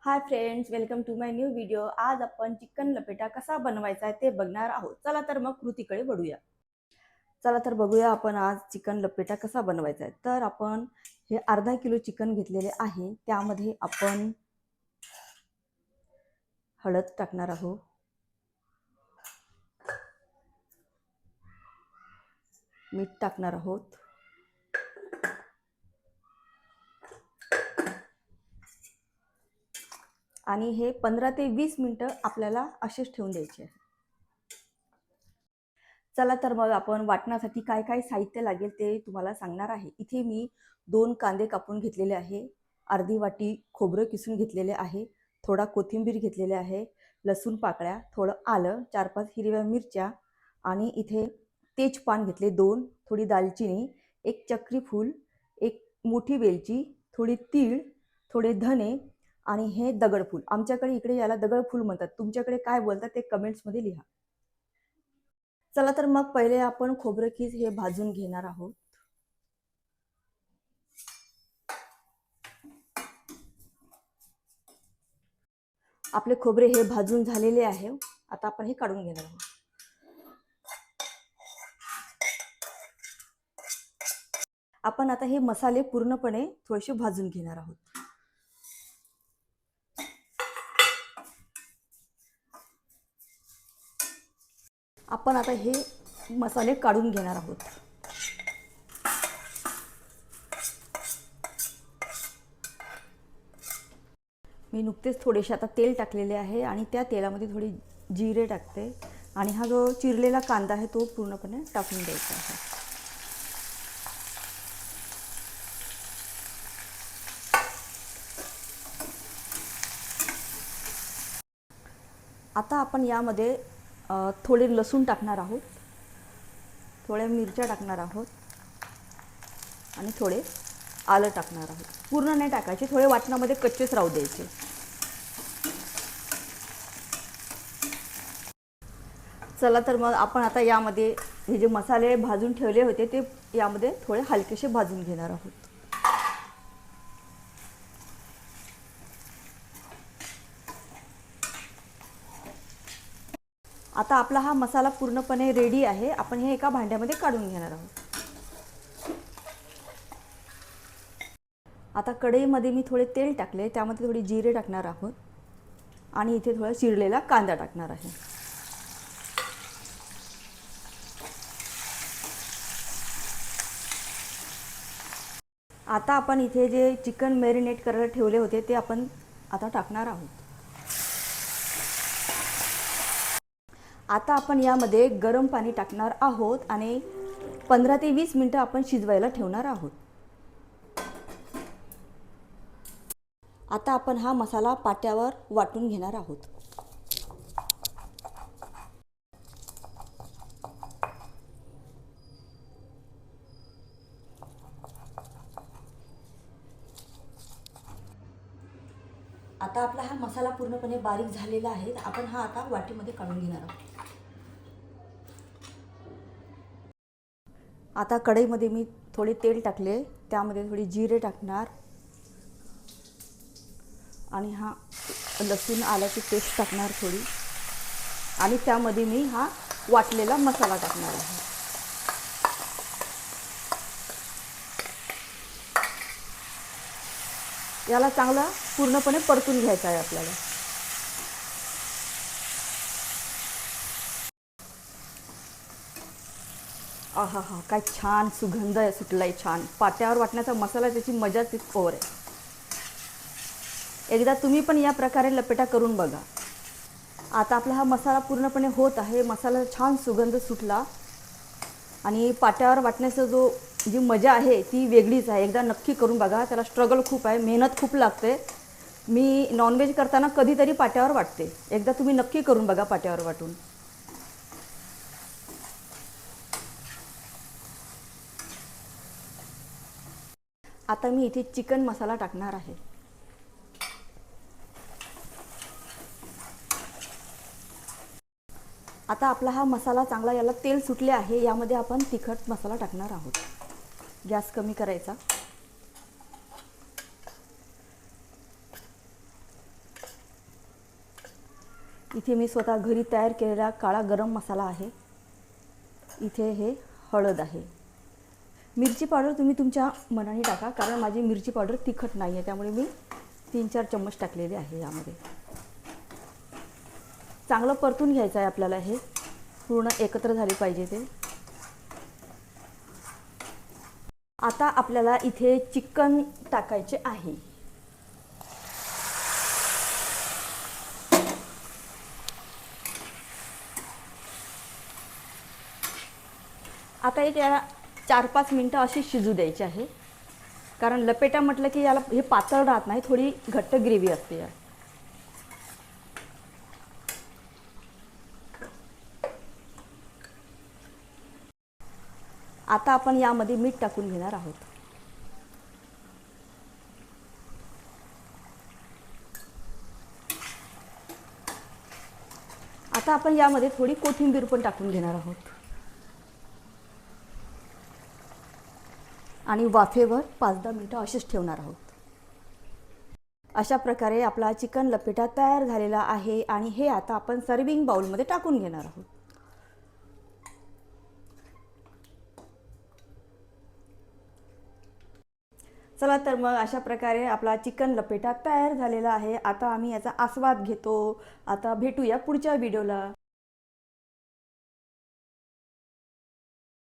High friends, welcome to my new video. आज आपण chicken लपेटा कसा बनवायचा आहे ते बघणार आहोत। चला तर मग कृतीकडे वळूया। चला तर बघूया आपण आज चिकन लपेटा कसा बनवायचा आहे। तर आपण हे अर्धा किलो चिकन घेतलेले आहे। त्यामध्ये आपण हळद टाकणार आहोत, मीठ टाकणार आहोत, आणि हे 15 ते 20 मिनिटं आपल्याला असेच ठेवून द्यायचे आहे। चला तर मग आपण वाटण्यासाठी काय काय साहित्य लागेल ते तुम्हाला सांगणार आहे। इथे मी 2 कांदे कापून घेतलेले आहे, अर्धी वाटी खोबरं किसून घेतलेले आहे, थोडा कोथिंबीर घेतलेले आहे, लसूण पाकळ्या, थोडं आलं, 4-5 हिरव्या मिरच्या, आणि इथे तेजपान घेतले 2, थोडी दालचिनी, एक चक्री फूल, एक मोठी वेलची, थोडी तीळ, थोडे धने, आणि हे दगडफूल। आमच्याकडे इकडे याला दगडफूल म्हणतात, तुमच्याकडे काय बोलतात ते कमेंट्समध्ये लिहा। चला तर मग पहिले आपण खोबरं खीस हे भाजून घेणार आहोत। आपले खोबरे हे भाजून झालेले आहे। आता आपण हे काढून घेणार आहोत। आपण आता हे मसाले पूर्णपणे थोडेसे भाजून घेणार आहोत। आपण आता हे मसाले काढून घेणार आहोत। मी नुकतेच थोडेसे आता तेल टाकलेले आहे आणि त्या तेलामध्ये थोडी जिरे टाकते, आणि हा जो चिरलेला कांदा आहे तो पूर्णपणे टाकून द्यायचा आहे। आता आपण यामध्ये थोडे लसूण टाकणार आहोत, थोड्या मिरच्या टाकणार आहोत, आणि थोडे आलं टाकणार आहोत। पूर्ण नाही टाकायचे, थोडे वाटणामध्ये कच्चेच राहू द्यायचे। चला तर मग आपण आता यामध्ये हे जे मसाले भाजून ठेवले होते ते यामध्ये थोडे हलकेसे भाजून घेणार आहोत। आता आपला हा मसाला पूर्णपणे रेडी आहे। आपण हे एका भांड्यामध्ये काढून घेणार आहोत। आता कढईमध्ये मी थोडे तेल टाकले, त्यामध्ये थोडी जिरे टाकणार आहोत, आणि इथे थोडा चिरलेला कांदा टाकणार आहे। आता आपण इथे जे चिकन मॅरिनेट करायला ठेवले होते ते आपण आता टाकणार आहोत। आता आपण यामध्ये गरम पाणी टाकणार आहोत आणि 15 ते 20 मिनिटं आपण शिजवायला ठेवणार आहोत। आता आपण हा मसाला पाट्यावर वाटून घेणार आहोत। आता आपला हा मसाला पूर्णपणे बारीक झालेला आहे। आपण हा आता वाटीमध्ये काढून घेणार आहोत। आता कढईमध्ये मी थोडे तेल टाकले, त्यामध्ये थोडी जिरे टाकणार, आणि हा लसूण आल्याची पेस्ट टाकणार थोडी, आणि त्यामध्ये मी हा वाटलेला मसाला टाकणार आहे। याला चांगला पूर्णपणे परतून घ्यायचा आहे आपल्याला। आहा हा, काय छान सुगंध आहे, सुटलाय छान। पाट्यावर वाटण्याचा मसाला त्याची मजाच ओर आहे। एकदा तुम्ही पण या प्रकारे लपेटा करून बघा। आता आपला हा मसाला पूर्णपणे होत आहे। मसाला छान सुगंध सुटला, आणि पाट्यावर वाटण्याचा जी मजा आहे ती वेगळीच आहे। एकदा नक्की करून बघा, त्याला स्ट्रगल खूप आहे, मेहनत खूप लागते। मी नॉनव्हेज करताना कधीतरी पाट्यावर वाटते, एकदा तुम्ही नक्की करून बघा पाट्यावर वाटून। आता मी इथे चिकन मसाला टाकणार आहे। आता आपला हा मसाला चांगला, याला तेल सुटले आहे। यामध्ये आपण तिखट मसाला टाकणार आहोत। गॅस कमी करायचा, इथे मी स्वतः घरी तयार केलेला काळा गरम मसाला आहे. इथे हे हळद आहे. मिरची पावडर तुम्ही तुमच्या मनाने टाका, कारण माझी मिरची पावडर तिखट नाही आहे, त्यामुळे मी 3-4 चम्मच टाकलेले आहे यामध्ये. चांगलं परतून घ्यायचं आहे आपल्याला, हे पूर्ण एकत्र झाले पाहिजे ते. आता आपल्याला इथे चिकन टाकायचे आहे. आता एक याला 4-5 मिनटं अशी शिजू द्यायची आहे, कारण लपेटा म्हटलं की याला हे पातळ राहत नाही, थोडी घट्ट ग्रेव्ही असते यार. आता आपण यामध्ये मीठ टाकून घेणार आहोत. आता आपण यामध्ये थोडी कोथिंबीर पण टाकून घेणार आहोत आणि वाफेवर 5-10 मिनिटं अशीच ठेवणार आहोत. अशा प्रकारे आपला चिकन लपेटा तयार झालेला आहे आणि हे आता आपण सर्विंग बाउलमध्ये टाकून घेणार आहोत. चला तर मग अशा प्रकारे आपला चिकन लपेटा तयार झालेला आहे. आता आम्ही याचा आस्वाद घेतो. आता भेटूया पुढच्या व्हिडिओला.